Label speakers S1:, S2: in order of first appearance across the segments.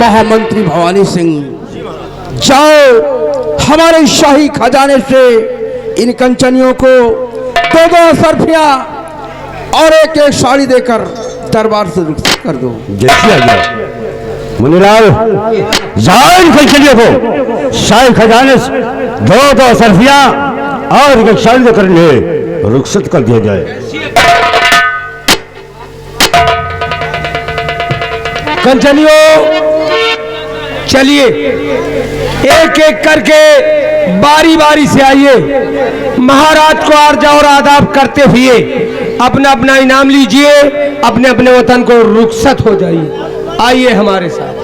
S1: महामंत्री भवानी सिंह, जाओ हमारे शाही खजाने से इन कंचनियों को 2-2 सरफियां और एक साड़ी देकर दरबार से रुखसत कर दो।
S2: जैसी आ मुनिलाल, जाओ इन कंचनियों को शाही खजाने से 2-2 सरफियां और एक साड़ी देकर इन्हें रुखसत कर दिया जाए।
S3: कंचनियों, चलिए एक एक करके बारी बारी से आइए, महाराज को आर्जा और आदाब करते हुए अपना अपना इनाम लीजिए, अपने अपने वतन को रुखसत हो जाइए। आइए हमारे साथ।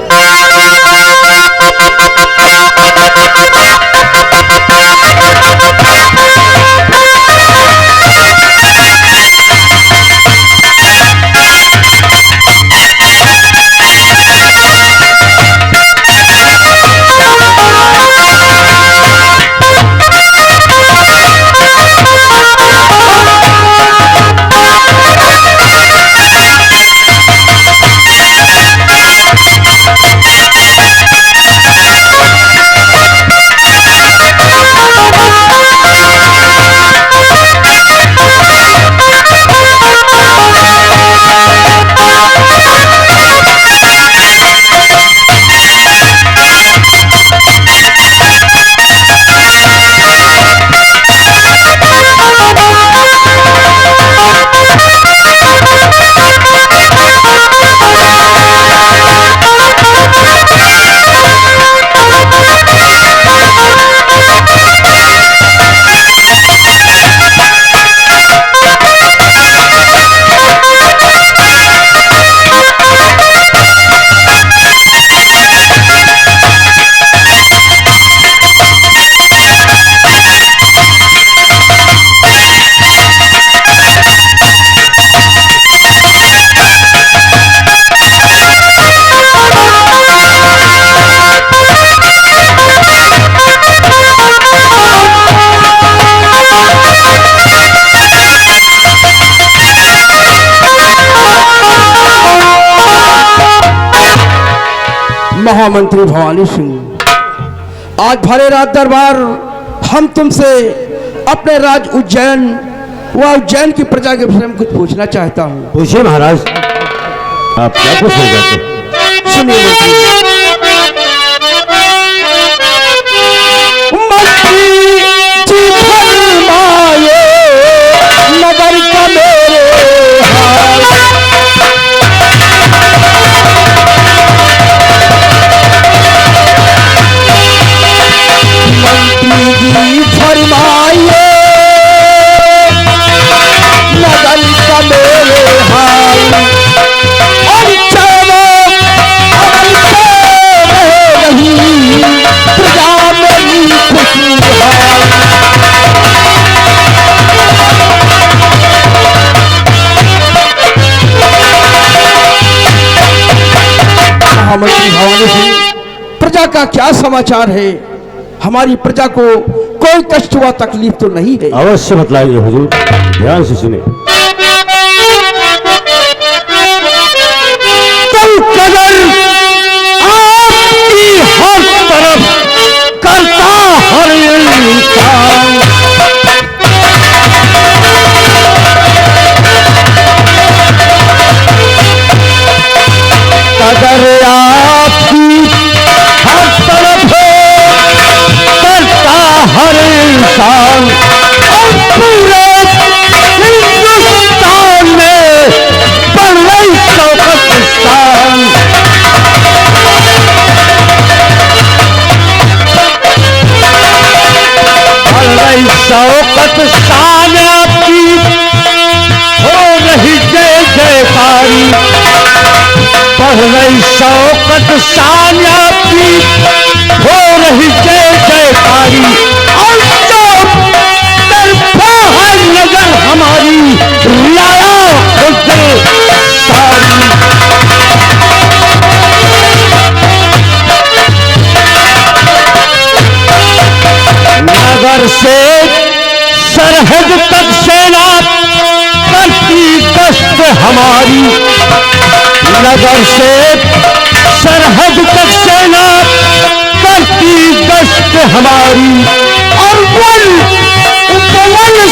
S1: महामंत्री भवानी सिंह, आज भरे रात दरबार हम तुमसे अपने राज उज्जैन व उज्जैन की प्रजा के विषय में कुछ पूछना चाहता हूँ।
S2: पूछिए महाराज, आप क्या पूछना चाहते हैं?
S1: सुनिए नगर का मेरे वहाँ का क्या समाचार है? हमारी प्रजा को कोई कष्ट व तकलीफ तो नहीं है?
S2: अवश्य बतलाइए हुजूर, ध्यान से सुने। कल कदर आपकी हर तरफ करता हर इंसान, कदर आपकी हर तरफ करता हर इंसान, और पूरे हिंदुस्तान में बढ़ रही शौकत शान। बढ़ रही शौकत शान आपकी, हो रही जय जयकारी। बढ़ रही शौकत शान आपकी, हो रही जय जयकारी। और जो तरफा है नजर हमारी, रियाया खुद सारी। नगर से सरहद तक सेना करती गश्त हमारी। नगर से सरहद तक सेना करती गश्त हमारी। और उपवन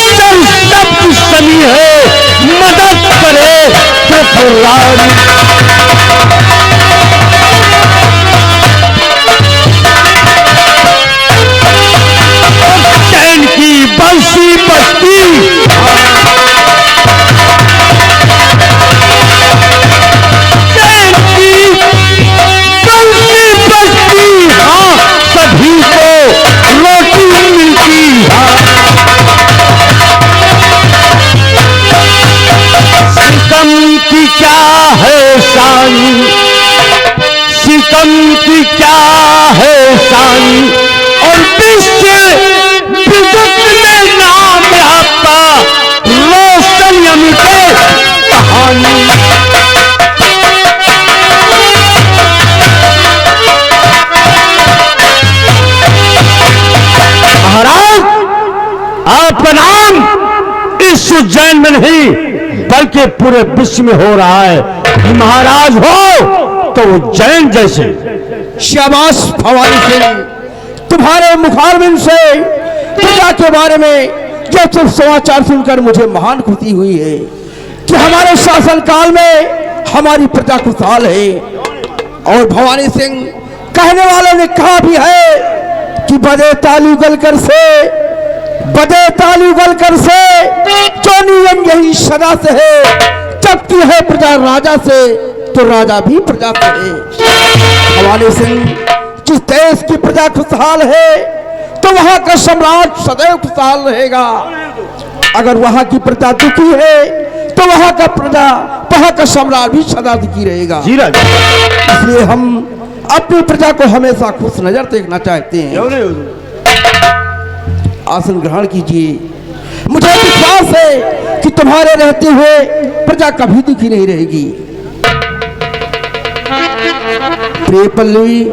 S2: सर शब्द समी है, मदद करे त्रिपुरारी। चैन की बंसी बजती, चैन की बंसी बजती, हाँ सभी को रोटी मिलती। सिकम की क्या है शानी, सिकम की क्या है शानी। और विश्व विद्युत में नाम आपका रोशन यमिटे कहानी। महाराज, आपका नाम इस उज्जैन में नहीं बल्कि पूरे विश्व में हो रहा है कि महाराज हो तो उज्जैन जैसे।
S1: शाबाश भवानी सिंह, तुम्हारे मुखारबिंद से प्रजा के बारे में जो सिर्फ समाचार सुनकर मुझे महान खुशी हुई है कि हमारे शासनकाल में हमारी प्रजा खुशहाल है। और भवानी सिंह, कहने वालों ने कहा भी है कि बदे तालू गलकर से, बदे तालू गलकर से, जो नियम यही सदा से है। चपती है प्रजा राजा से, तो राजा भी प्रजा से है। भवानी सिंह, जिस देश की प्रजा खुशहाल है तो वहां का सम्राट सदैव खुशहाल रहेगा। अगर वहां की प्रजा दुखी है तो वहां का सम्राट भी सदा दुखी रहेगा।
S2: जी राजा,
S1: इसलिए हम अपनी प्रजा को हमेशा खुश नजर देखना चाहते हैं। आसन ग्रहण कीजिए। मुझे विश्वास है कि तुम्हारे रहते हुए प्रजा कभी दुखी नहीं रहेगी। प्रिय पल्लवी,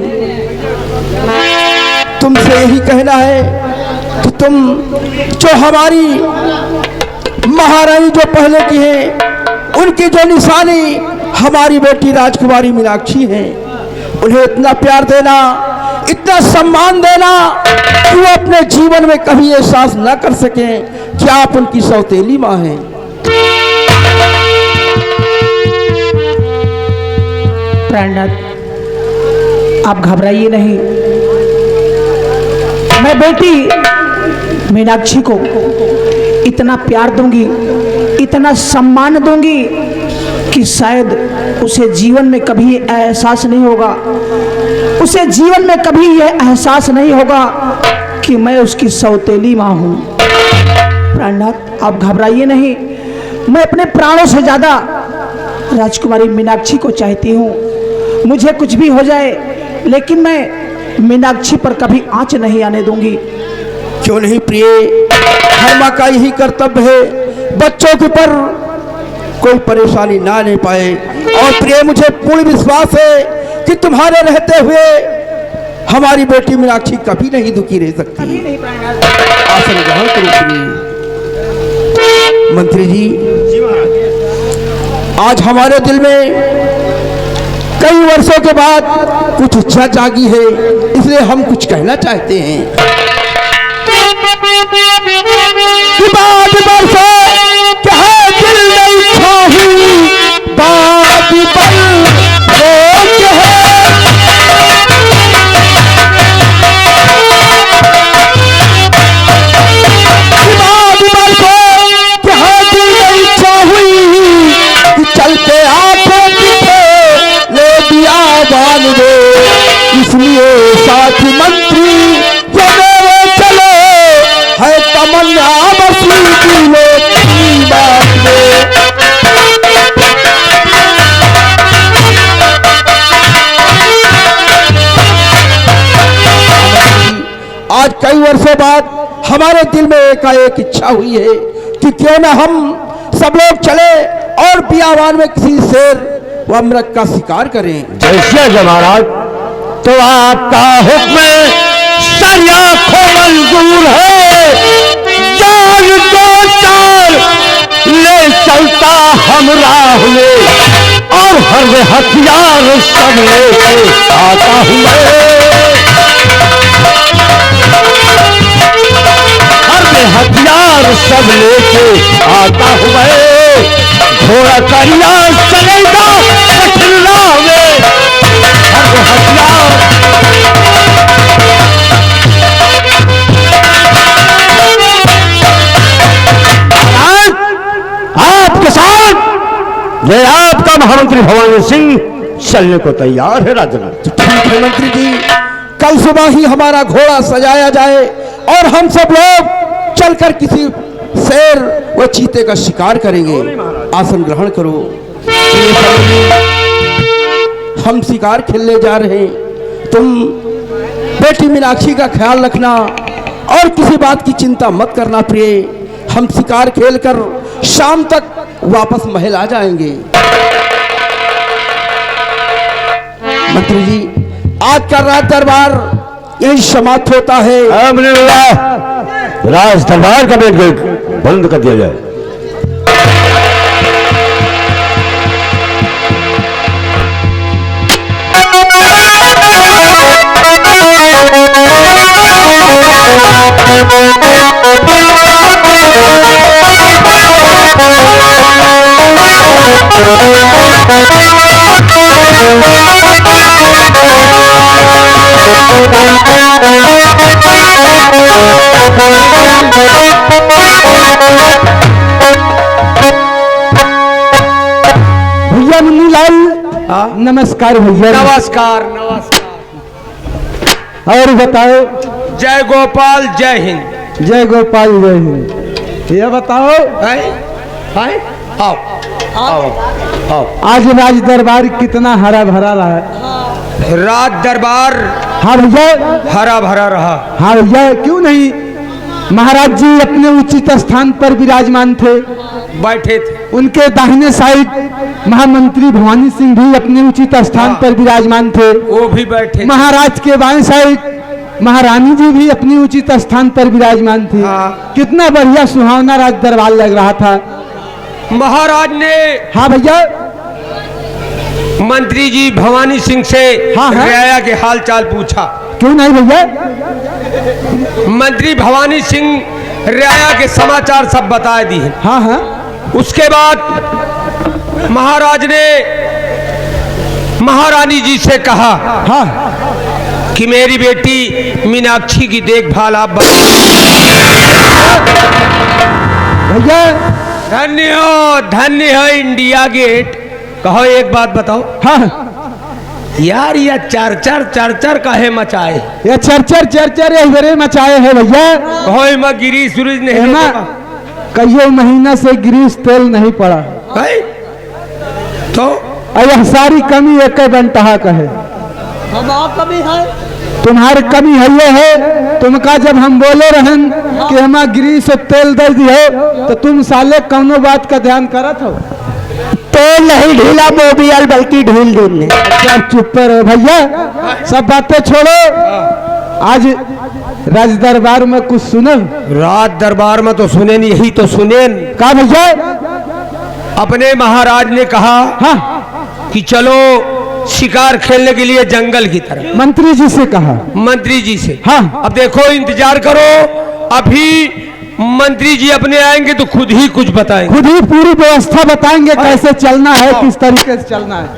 S1: तुमसे यही कहना है कि तुम जो हमारी महारानी जो पहले की है, उनकी जो निशानी हमारी बेटी राजकुमारी मीनाक्षी है, उन्हें इतना प्यार देना, इतना सम्मान देना कि वो अपने जीवन में कभी एहसास न कर सके कि आप उनकी सौतेली माँ हैं।
S4: प्राणनाथ, आप घबराइए नहीं। मैं बेटी मीनाक्षी को इतना प्यार दूंगी, इतना सम्मान दूंगी कि शायद उसे जीवन में कभी एहसास नहीं होगा, उसे जीवन में कभी यह एहसास नहीं होगा कि मैं उसकी सौतेली माँ हूँ। प्राणनाथ, आप घबराइए नहीं। मैं अपने प्राणों से ज़्यादा राजकुमारी मीनाक्षी को चाहती हूँ। मुझे कुछ भी हो जाए, लेकिन मैं मीनाक्षी पर कभी आंच नहीं आने दूंगी।
S1: क्यों नहीं प्रिय, हर माँ का यही कर्तव्य है, बच्चों के पर कोई परेशानी ना ले पाए। और प्रिय, मुझे पूर्ण विश्वास है कि तुम्हारे रहते हुए हमारी बेटी मीनाक्षी कभी नहीं दुखी रह सकती। आसन ग्रहण करो प्रिय। मंत्री जी, आज हमारे दिल में कई वर्षों के बाद कुछ इच्छा जागी है, इसलिए हम कुछ कहना चाहते हैं। बाद बरसों क्या है दिल में इच्छा हुई, बाद पल रोक है। बाद बरसों क्या है दिल में इच्छा हुई, कि चलते आंखों पीछे ले दिया बांध दे। इसलिए साथी मंत्री ये मेरे चलो है तमन्ना बसी दिलो की बात में। आज कई वर्षों बाद हमारे दिल में एकाएक इच्छा हुई है कि क्यों न हम सब लोग चले और बियावान में किसी शेर व मृग का शिकार करें।
S2: जैसे जब महाराज, तो आपका हुक्म सरिया को मंजूर है। जान दो चार ले चलता हम राह में, और हर हथियार सब लेके आता हूँ मैं। हर हथियार सब लेके आता हूँ मैं। घोड़ा करिया चलेगा कठिन राह में, हर हथियार। आपके साथ ये आपका महामंत्री भवानी सिंह चलने को तैयार है राजनाथ।
S1: ठीक है मंत्री जी, कल सुबह ही हमारा घोड़ा सजाया जाए और हम सब लोग चलकर किसी शेर व चीते का शिकार करेंगे। आसन ग्रहण करो। हम शिकार खेलने जा रहे हैं, तुम बेटी मीनाक्षी का ख्याल रखना और किसी बात की चिंता मत करना प्रिय। हम शिकार खेलकर शाम तक वापस महल आ जाएंगे। मंत्री जी, आज का राज दरबार यही समाप्त होता है।
S2: राज दरबार का गेट बंद कर दिया जाए।
S3: भैया मुन्नीलाल, नमस्कार भैया।
S5: नमस्कार नमस्कार।
S3: और बताओ।
S5: जय गोपाल जय हिंद।
S3: जय गोपाल जय हिंद। ये बताओ,
S5: आओ आओ आओ।
S3: आज राज दरबार कितना हरा भरा रहा।
S5: राज दरबार
S3: हाँ भैया,
S5: हरा भरा रहा।
S3: हाँ भैया, क्यों नहीं। महाराज जी अपने उचित स्थान पर विराजमान थे,
S5: बैठे थे।
S3: उनके दाहिने साइड महामंत्री भवानी सिंह भी अपने उचित स्थान पर विराजमान थे,
S5: वो भी बैठे।
S3: महाराज के बाएं साइड महारानी जी भी अपनी उचित स्थान पर विराजमान थी। कितना बढ़िया सुहावना राज दरबार लग रहा था।
S5: महाराज ने
S3: हाँ भैया,
S5: मंत्री जी भवानी सिंह से
S3: हाँ।
S5: रियाया के हाल चाल पूछा।
S3: क्यों नहीं भैया।
S5: मंत्री भवानी सिंह रियाया के समाचार सब बता दिए।
S3: हाँ हाँ।
S5: उसके बाद महाराज ने महारानी जी से कहा
S3: हाँ
S5: कि मेरी बेटी मीनाक्षी की देखभाल आप
S3: भैया।
S5: धन्य हो इंडिया गेट। कहो एक बात बताओ।
S3: हाँ
S5: यार, यह चार काहे मचाए?
S3: ये चर्चर बड़े मचाए है भैया।
S5: कहो इमा गिरीश सूरज नहीं
S3: कईयों महीना से गिरीश तेल नहीं पड़ा
S5: है? तो
S3: यह सारी कमी एक बनता कहे।
S4: कमी है
S3: तुम्हारी कमी है ये है, तुमका जब हम बोले रहन कि हमारा गिरीश तेल दे दिए तो तुम साले कौनो बात का ध्यान करत हो।
S2: तेल नहीं ढीला मोबियल बल्कि ढील ढील।
S3: अच्छा चुप रहो भैया, सब बातें छोड़ो, आज राज दरबार में कुछ सुनो।
S5: रात दरबार में तो सुने नहीं, यही तो सुने।
S3: कहा भैया?
S5: अपने महाराज ने कहा
S3: हाँ,
S5: कि चलो शिकार खेलने के लिए जंगल की तरफ।
S3: मंत्री जी से कहा।
S5: मंत्री जी से।
S3: हाँ।
S5: अब देखो इंतजार करो, अभी मंत्री जी अपने आएंगे तो खुद ही कुछ बताएंगे।
S3: खुद ही पूरी व्यवस्था बताएंगे कैसे चलना है, किस तरीके से चलना है।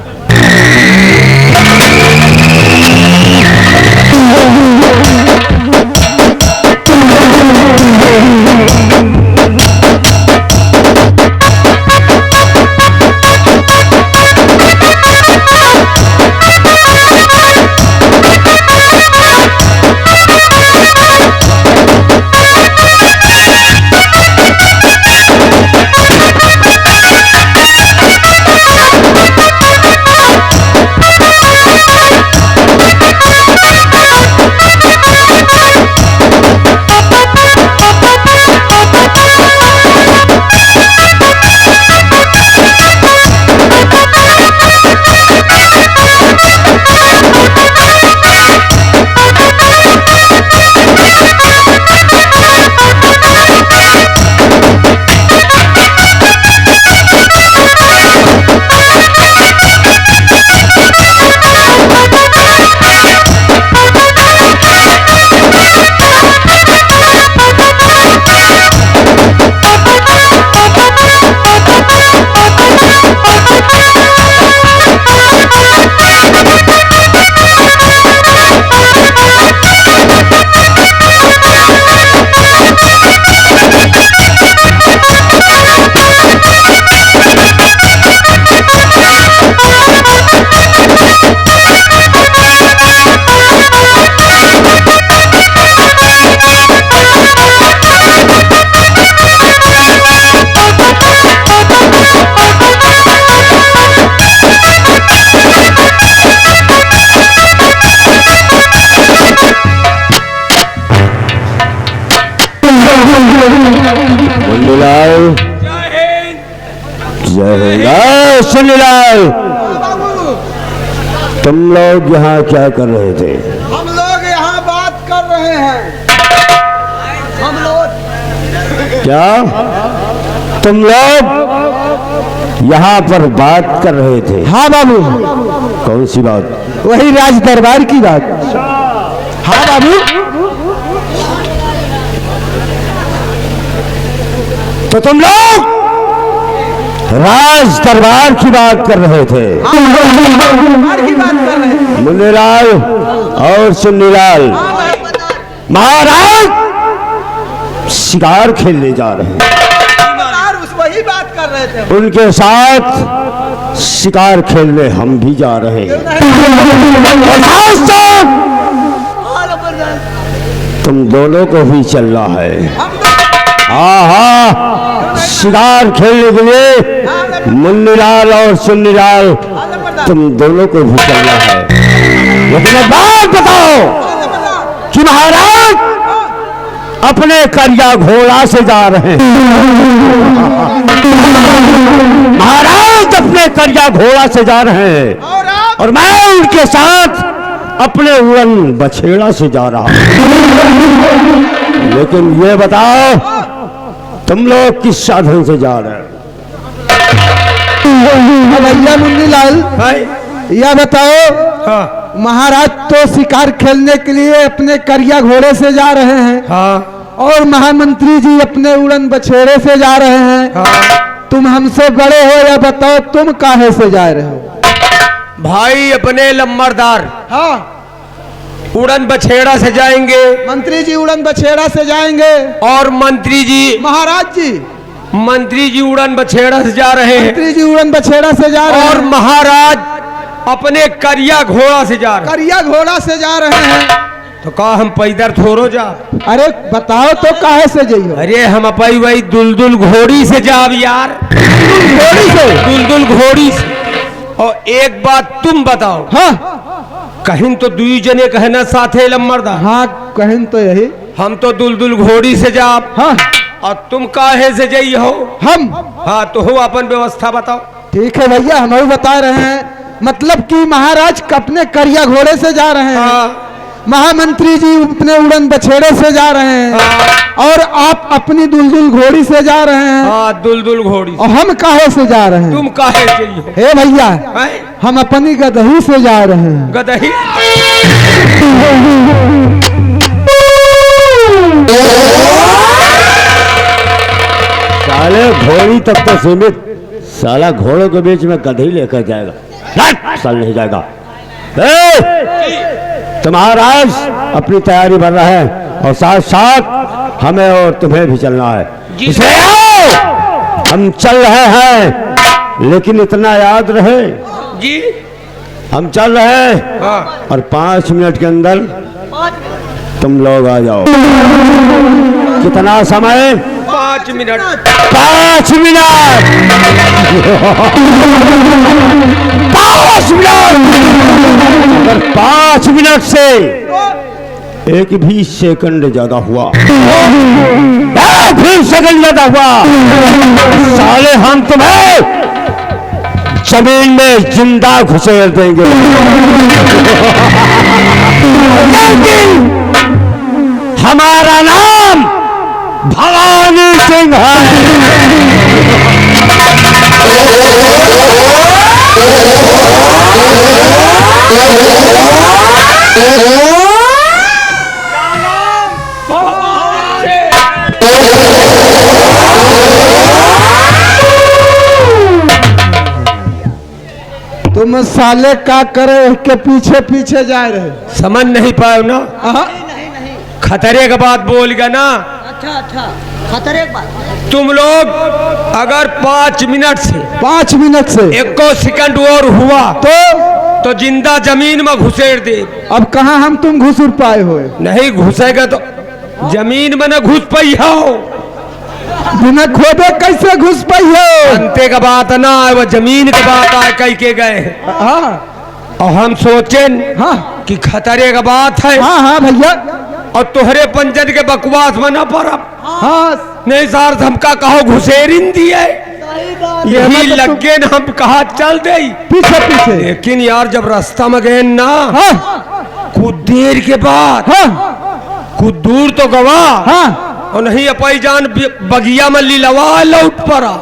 S2: सुनीलाल, तुम लोग यहाँ क्या कर रहे थे?
S6: हम लोग यहाँ बात कर रहे हैं। हम लोग
S2: क्या तुम लोग यहाँ पर बात कर रहे थे?
S3: हाँ बाबू,
S2: कौन सी बात?
S3: वही राज दरबार की बात। हाँ बाबू,
S2: तो तुम लोग राज दरबार की बात कर रहे थे?
S6: की बात कर रहे हैं।
S2: मुन्नीलाल और सुन्नीलाल महाराज शिकार खेलने जा रहे हैं।
S6: वही बात कर रहे थे।
S2: उनके साथ शिकार खेलने हम भी जा रहे हैं। तुम दोनों को भी चलना है। हाँ हाँ, शिकार खेलने के लिए मुन्नीलाल और सुन्नीलाल तुम दोनों को भी चलना है। लेकिन एक बात बताओ कि महाराज अपने करिया घोड़ा से जा रहे हैं। महाराज अपने करिया घोड़ा से जा रहे हैं और मैं उनके साथ अपने उड़न बछेड़ा से जा रहा हूं। लेकिन ये बताओ तुम लोग किस साधन से जा रहे हो?
S3: भैया मुन्नीलाल, यह बताओ,
S5: हाँ
S3: महाराज तो शिकार खेलने के लिए अपने करिया घोड़े से जा रहे हैं।
S5: हाँ
S3: और महामंत्री जी अपने उड़न बछेड़े से जा रहे हैं।
S5: हाँ।
S3: तुम हमसे बड़े हो, या बताओ तुम काहे से जा रहे हो?
S5: भाई अपने लम्बरदार
S6: हाँ,
S5: उड़न बछेड़ा से जाएंगे
S6: मंत्री जी उड़न बछेड़ा से जाएंगे
S5: और मंत्री जी
S6: मंत्री जी
S5: उड़न बछेड़ा से जा रहे हैं
S6: मंत्री जी उड़न बछेड़ा से जा रहे
S5: और
S6: हैं।
S5: महाराज अपने करिया घोड़ा से जा रहे हैं।
S6: करिया घोड़ा से जा रहे हैं।
S5: तो कहा हम पैदल थोड़ो जा।
S3: अरे बताओ तो काहे से जाइयो?
S5: अरे हम अपई वही दुलदुल घोड़ी से जाब यार।
S3: घोड़ी से?
S5: दुलदुल घोड़ी से। और एक बात तुम बताओ,
S3: हाँ
S5: कहीं तो दुई जने कहना साथे लम्बरदार।
S3: हाँ, कहीं तो यही।
S5: हम तो दुलदुल घोड़ी से जाब
S3: हाँ,
S5: और तुम काहे से जाई हो?
S3: हम
S5: हाँ तो हो अपन व्यवस्था बताओ।
S6: ठीक है भैया, हम भी बता रहे हैं। मतलब कि महाराज अपने करिया घोड़े से जा रहे हैं, महामंत्री जी अपने उड़न बछेड़े से जा रहे हैं, और आप अपनी दुलदुल घोड़ी से जा रहे हैं।
S5: हाँ, दुलदुल घोड़ी।
S6: और हम काहे से जा रहे हैं?
S5: तुम काहे से ही हो?
S6: हे भैया, हम अपनी गदही से जा रहे हैं।
S5: गदही?
S2: साले घोड़ी तक तो सीमित, साला घोड़ों के बीच में गधे लेकर जाएगा, साल नहीं जाएगा। तुम्हारा अपनी तैयारी बढ़ रहा है और साथ साथ हमें और तुम्हें भी चलना है, इसलिए आओ हम चल रहे हैं। लेकिन इतना याद रहे
S5: जी,
S2: हम चल रहे हैं और 5 मिनट के अंदर तुम लोग आ जाओ। कितना समय?
S5: 5 मिनट।
S2: 5 minute 5 minute. अगर 5 मिनट से एक भी सेकंड ज्यादा हुआ, एक भी सेकंड ज्यादा हुआ, साले हम तुम्हें जमीन में जिंदा घुसेड़ देंगे। हमारा नाम भवानी सिंह है।
S6: तुम साले का करे के पीछे पीछे जा रहे?
S5: समझ नहीं पाए ना? खतरे का बात बोल गया ना?
S7: अच्छा, खतरे की बात।
S5: तुम लोग अगर 5 मिनट से
S6: 5 मिनट से
S5: 1 सेकंड और हुआ तो जिंदा जमीन में घुसेड़ दे।
S6: अब कहाँ हम तुम घुस पाए हो?
S5: नहीं घुसेगा तो जमीन में न घुस पाई हो,
S6: बिना खोदे कैसे घुस पाई हो?
S5: अंते का बात ना है, वो जमीन का बात आए कह के गए।
S6: हाँ
S5: और हम सोचे
S6: हाँ
S5: कि खतरे का बात है।
S6: हाँ हाँ भैया,
S5: और तुहरे पंचन के बकवास में न पड़ा।
S6: हाँ
S5: नहीं सार हमका कहो घुसेरिन दिए, यही लगे न हम कहा चल दे
S6: पीछे पीछे।
S5: लेकिन यार जब रास्ता में गए ना,
S6: हाँ
S5: कुछ देर के बाद
S6: हाँ
S5: कुछ दूर तो गवा,
S6: हाँ
S5: और नहीं अपाई जान बगिया में लीलवा लौट पड़ा।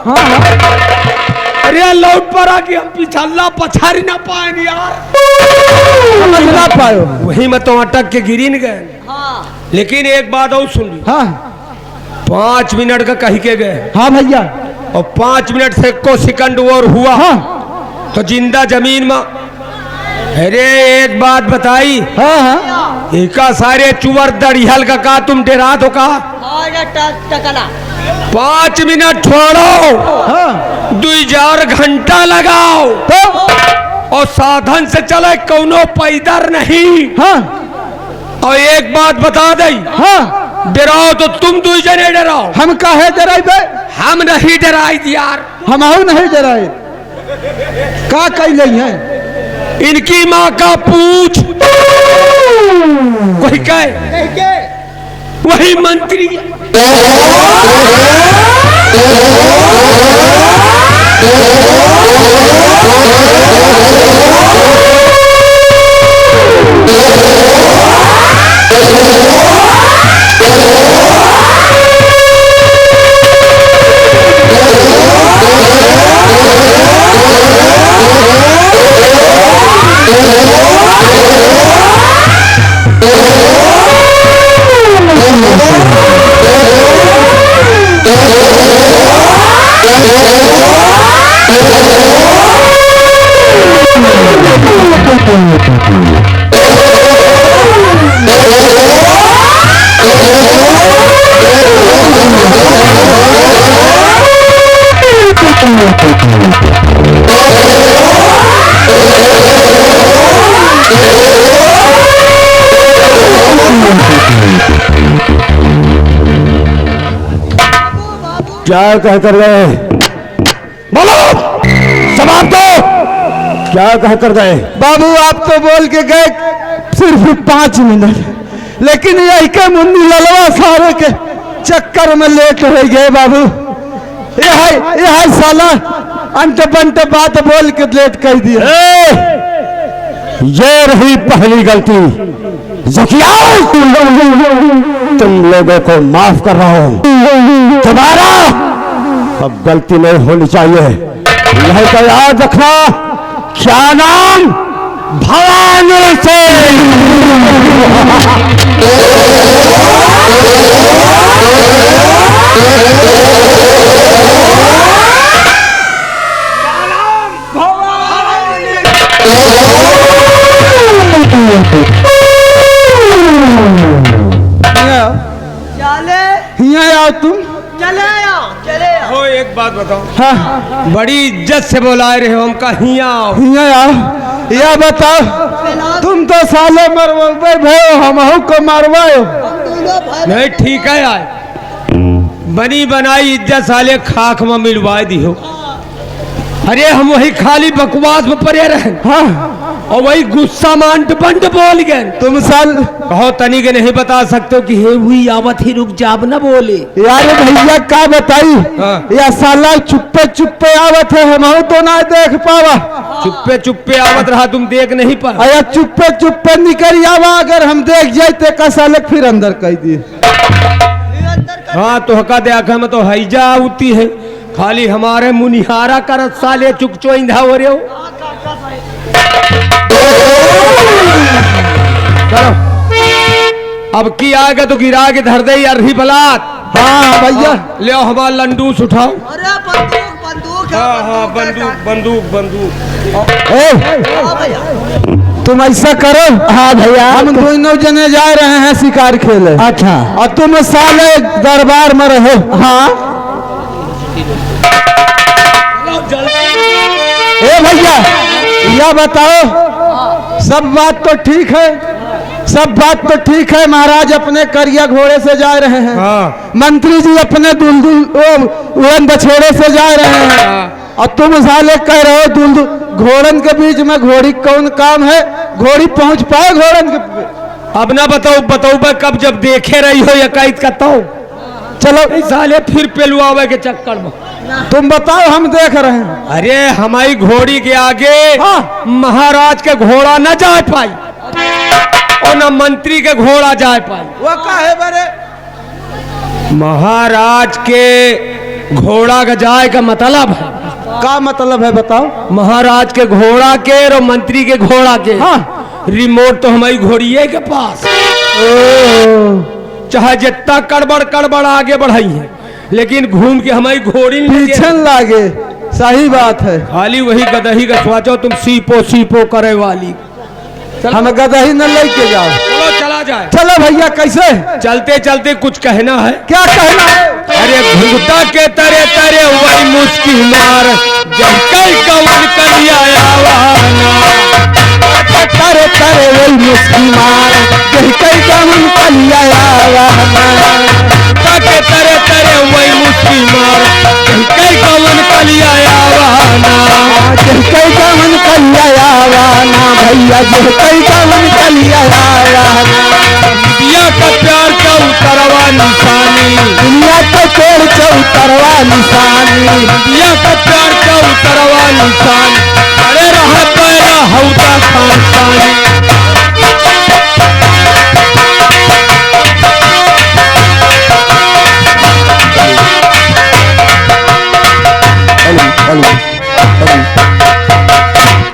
S5: अरे लौट पड़ा कि हम पिछला पछारी ना पाए यार,
S6: समझ ना पायो।
S5: वही में तो अटक के गिरीन गए। लेकिन एक बात और सुन ली,
S6: हाँ
S5: 5 मिनट का कह के गए,
S6: हाँ भैया,
S5: और 5 मिनट से 1 सेकंड और हुआ
S6: हाँ
S5: तो जिंदा जमीन में। अरे एक बात बताई,
S6: हाँ हाँ
S5: एका सारे चुवर दड़िहल का तुम डरा दो का? 5 मिनट छोड़ो,
S6: हाँ
S5: 2 घंटा लगाओ
S6: तो
S5: और साधन से चले, कौनो पैदल नहीं।
S6: हाँ
S5: और एक बात बता दे,
S6: हाँ
S5: डराओ तो तुम 2 जने डराओ,
S6: हम काहे डराइबे?
S5: हम नहीं डराई यार।
S6: हम नहीं डराए। का कैले हैं?
S5: इनकी माँ का पूछ कोई कहे, वही मंत्री।
S2: क्या कहकर गए? बोलो, जवाब दो, क्या कहकर गए?
S6: बाबू आप तो बोल के गए सिर्फ 5 मिनट, लेकिन यही के मुन्नी ललवा सारे के चक्कर में लेट हो गए बाबू। यह साला अंट बंट बात बोल के लेट कर दिया।
S2: ये रही पहली गलती। जकिया, तुम लोगों को माफ कर रहा हूं, दोबारा अब गलती नहीं होनी चाहिए। नहीं तो याद रखना, क्या नाम? भवानी से।
S6: यहाँ आओ तुम।
S7: चले आओ।
S5: हो एक बात बताओ,
S6: हाँ,
S5: बड़ी इज्जत से बुलाए रहे हो हमका, हिया आओ।
S6: यहाँ आओ। यह बताओ, तुम तो साले मरवाए भयो, हमहू को मारवाओ।
S5: नहीं ठीक है यार, बनी बनाई इज्जत साले खाक में मिलवाए दी हो। अरे हम वही खाली बकवास में पड़े रहे,
S6: हाँ,
S5: और वही गुस्सा मान बंड बोल गए।
S6: तुम साल
S5: कहो तनी के नहीं बता सकते हो कि हे हुई आवत ही रुक जाब न बोले।
S6: यार भैया का बताई,
S5: हाँ।
S6: या साला चुप्पे चुप्पे आवत है, हम तो ना देख पावा।
S5: चुप्पे चुप्पे आवत रहा, तुम देख नहीं पा।
S6: अया चुप्पे चुप्पे निकल आवा, अगर हम देख जाए तो का साले फिर अंदर कह दिए।
S5: हाँ तो हका देखा में तो हैजा आती है, खाली हमारे मुनिहारा करत साले चुकचो इंधा हो रहे हो। चलो अब की आगे तो गिरा के धर दे यार ही बलात।
S6: हाँ भैया,
S5: ले हमारा लंडूस उठाओ।
S7: अरे बंदूक
S5: हाँ हाँ बंदूक बंदूक बंदूक।
S6: ए, तुम ऐसा करो।
S2: हाँ भैया,
S6: हम दोनों जने जा रहे हैं शिकार खेले।
S2: अच्छा,
S6: और तुम साले दरबार में रहो। हाँ, ए भैया, यह बताओ, सब बात तो ठीक है, सब बात तो ठीक है। महाराज अपने करिया घोड़े से जा रहे हैं,
S5: हाँ।
S6: मंत्री जी अपने दुलदुल उड़न बछेड़े से जा रहे हैं,
S5: हाँ।
S6: और तुम साले कह रहे हो दुलदुल घोड़न के बीच में घोड़ी कौन काम है? घोड़ी पहुंच पाए घोड़न के?
S5: अब ना बताओ बताओ बा, कब जब देखे रही हो या कैद करता हो।
S6: चलो
S5: इस साले फिर पेलुआवे के चक्कर में।
S6: तुम बताओ, हम देख रहे हैं।
S5: अरे हमारी घोड़ी के आगे
S6: हाँ।
S5: महाराज के घोड़ा न जा पाई और न मंत्री के घोड़ा जा पाई।
S6: वो का है बरे?
S5: महाराज के घोड़ा का जाए का मतलब है,
S6: का मतलब है बताओ?
S5: महाराज के घोड़ा के और मंत्री के घोड़ा के।
S6: हाँ।
S5: रिमोट तो हमारी घोड़िए के पास, चाहे जितना कड़बड़ कड़बड़ आगे बढ़ाई है, लेकिन घूम के हमारी घोड़ी
S6: पीछे लागे। सही बात है।
S5: खाली वही गदही का सोचो तुम, सीपो सीपो करे वाली।
S6: हम गदही न लेके जाओ।
S5: चलो चला जाए।
S6: चलो भैया, कैसे?
S5: चलते चलते कुछ कहना है।
S6: क्या कहना है?
S5: अरे घुंघटा के तरे तरे वही मुस्की मार, जब कई कवन कलिया
S6: तरे तरे वही मुस्की मार, जब कई कवन कलिया
S5: के तरे तरे वही मुस्की मार, जब कई कवन कलिया
S6: जब कई कवन कलिया भैया, जब कई कवन कलिया
S5: दुनिया का प्यार का उतरवा निशानी,
S6: दुनिया का पेड़ चौतरवा निशानी,
S5: दुनिया का प्यार का उतरवा निशान, अरे रहा पैरा हौदा खानसानी।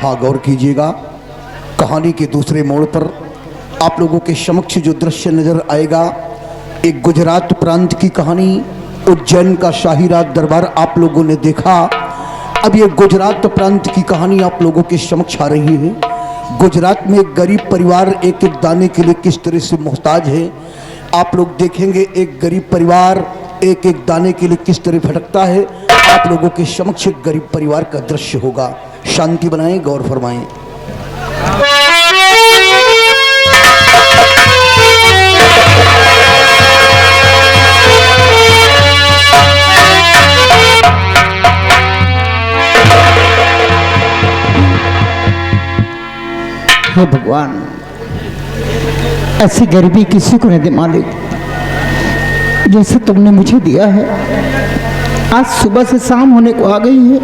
S1: हाँ, गौर कीजिएगा, कहानी के दूसरे मोड़ पर आप लोगों के समक्ष जो दृश्य नजर आएगा, एक गुजरात प्रांत की कहानी, उज्जैन का शाही राज दरबार आप लोगों ने देखा। अब ये गुजरात प्रांत की कहानी आप लोगों के समक्ष आ रही है। गुजरात में एक गरीब परिवार एक एक दाने के लिए किस तरह से मोहताज है, आप लोग देखेंगे। एक गरीब परिवार एक एक दाने के लिए किस तरह भटकता है, आप लोगों के समक्ष एक गरीब परिवार का दृश्य होगा। शांति बनाएं, गौर फरमाएं।
S4: हे भगवान, ऐसी गरीबी किसी को नहीं दे मालिक, जैसे तुमने मुझे दिया है। आज सुबह से शाम होने को आ गई है,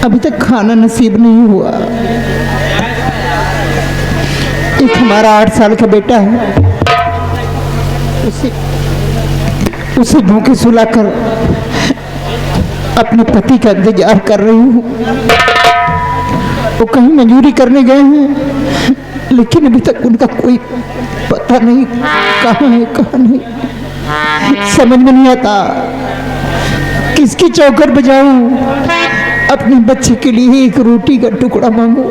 S6: अभी तक खाना नसीब नहीं हुआ। एक हमारा 8 साल का बेटा है, उसे भूखे सुलाकर अपने पति का इंतजार कर रही हूँ। वो कहीं मजदूरी करने गए हैं, लेकिन अभी तक उनका कोई पता नहीं, कहाँ है कहाँ नहीं। समझ में नहीं आता किसकी चौखट बजाऊं, अपने बच्चे के लिए एक रोटी का टुकड़ा मांगू।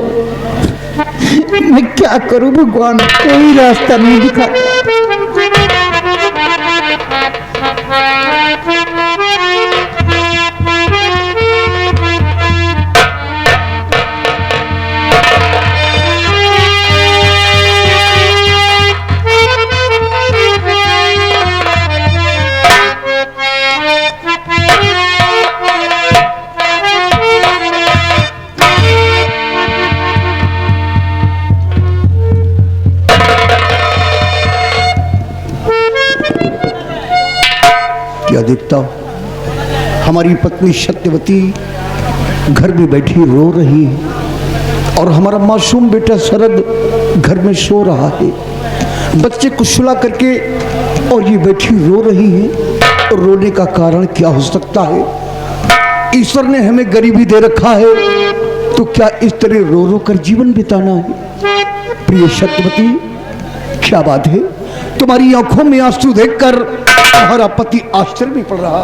S6: मैं क्या करूं भगवान, कोई रास्ता नहीं दिखाता।
S1: क्या देखता हूं, हमारी पत्नी सत्यवती घर में बैठी रो रही है और हमारा मासूम बेटा शरद घर में सो रहा है। बच्चे को सुला करके और ये बैठी रो रही है। और रोने का कारण क्या हो सकता है? ईश्वर ने हमें गरीबी दे रखा है, तो क्या इस तरह रो रो कर जीवन बिताना है? प्रिय सत्यवती, क्या बात है, तुम्हारी आंखों में आंसू देखकर तुम्हारा पति आश्चर्य में पड़ रहा।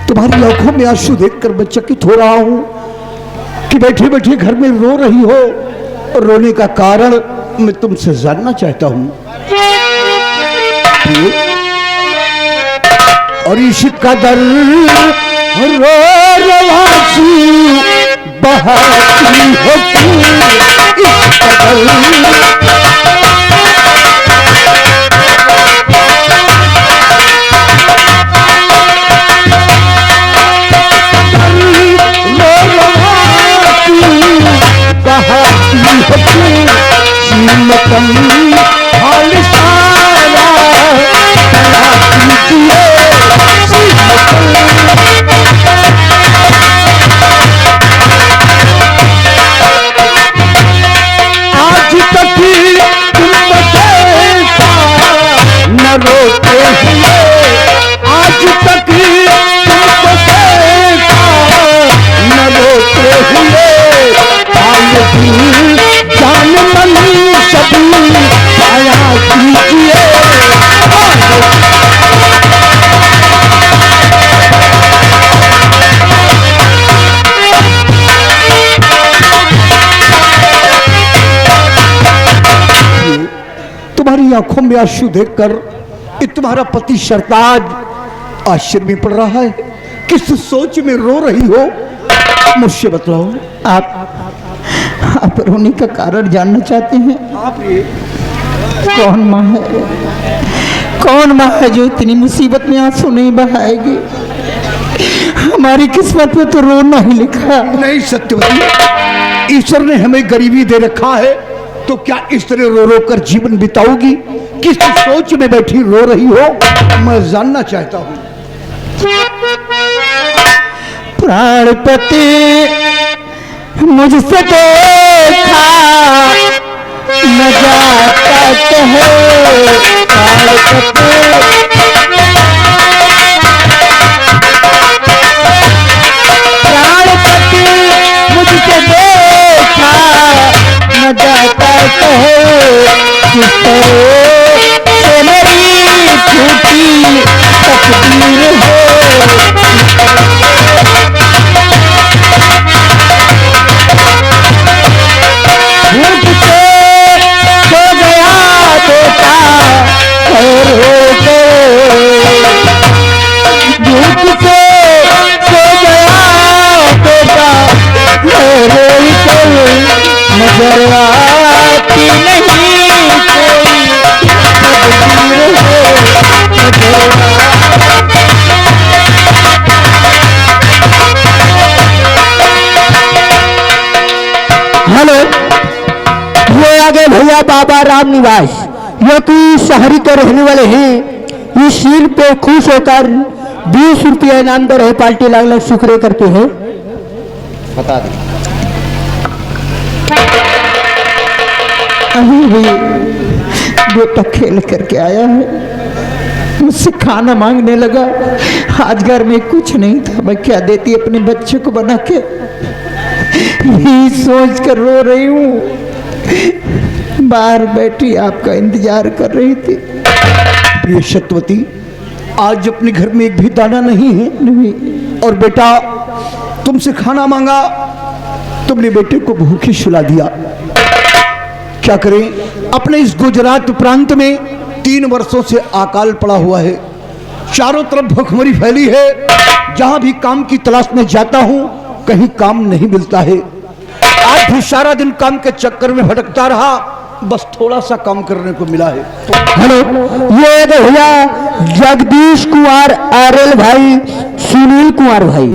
S1: तुम्हारी आंखों में आंसू देखकर मैं चकित हो रहा हूं कि बैठे बैठे घर में रो रही हो। और रोने का कारण मैं तुमसे जानना चाहता हूं। और इस कदर रो रवासी बहाती हो तू, इस कदर तुम्हारी आंखों में आंसू देखकर तुम्हारा पति सरताज आश्चर्य में पड़ रहा है। किस सोच में रो रही हो, मुझसे बतलाओ।
S6: आप रोने का कारण जानना चाहते हैं? कौन माँ है जो इतनी मुसीबत में आंसू नहीं बहाएगी? हमारी किस्मत में तो रोना ही लिखा।
S1: नहीं सत्यवती, ईश्वर ने हमें गरीबी दे रखा है, तो क्या इस तरह रो रो कर जीवन बिताओगी? किस सोच में बैठी रो रही हो, मैं जानना चाहता हूं।
S6: प्राणपति मुझसे देखा न जाता कहे, प्राणपति मुझसे देखा न जाता कहे, किस तरह से मेरी झूठी तकदीर है। झूठ से सो गया बेटा खैर हो गए, झूठ से सो गया बेटा खैर हो गए, नजर आती नहीं कोई तकदीर है।
S1: हेलो, ये आगे भैया बाबा राम निवास। यह कोई शहरी के रहने वाले हैं, इस शील पे खुश होकर 20 रुपया इनाम दे रहे, पार्टी लाख लाख शुक्रिया करते हैं।
S6: बता दे।
S4: अभी भी बेटा खेल करके आया है, मुझसे खाना मांगने लगा। आज घर में कुछ नहीं था, मैं क्या देती अपने बच्चे को बना के, यही सोच कर रो रही हूँ। बाहर बैठी आपका इंतजार कर रही थी।
S1: प्रिय सत्यवती, आज अपने घर में एक भी दाना नहीं है।
S4: नहीं,
S1: और बेटा तुमसे खाना मांगा, तुमने बेटे को भूखे सुला दिया। क्या करें, अपने इस गुजरात प्रांत में 3 वर्षों से अकाल पड़ा हुआ है, चारों तरफ भुखमरी फैली है। जहां भी काम की तलाश में जाता हूं, कहीं काम नहीं मिलता है। आज भी सारा दिन काम के चक्कर में भटकता रहा, बस थोड़ा सा काम करने को मिला है। हेलो, ये भैया जगदीश कुमार, आरएल भाई, सुनील कुमार भाई।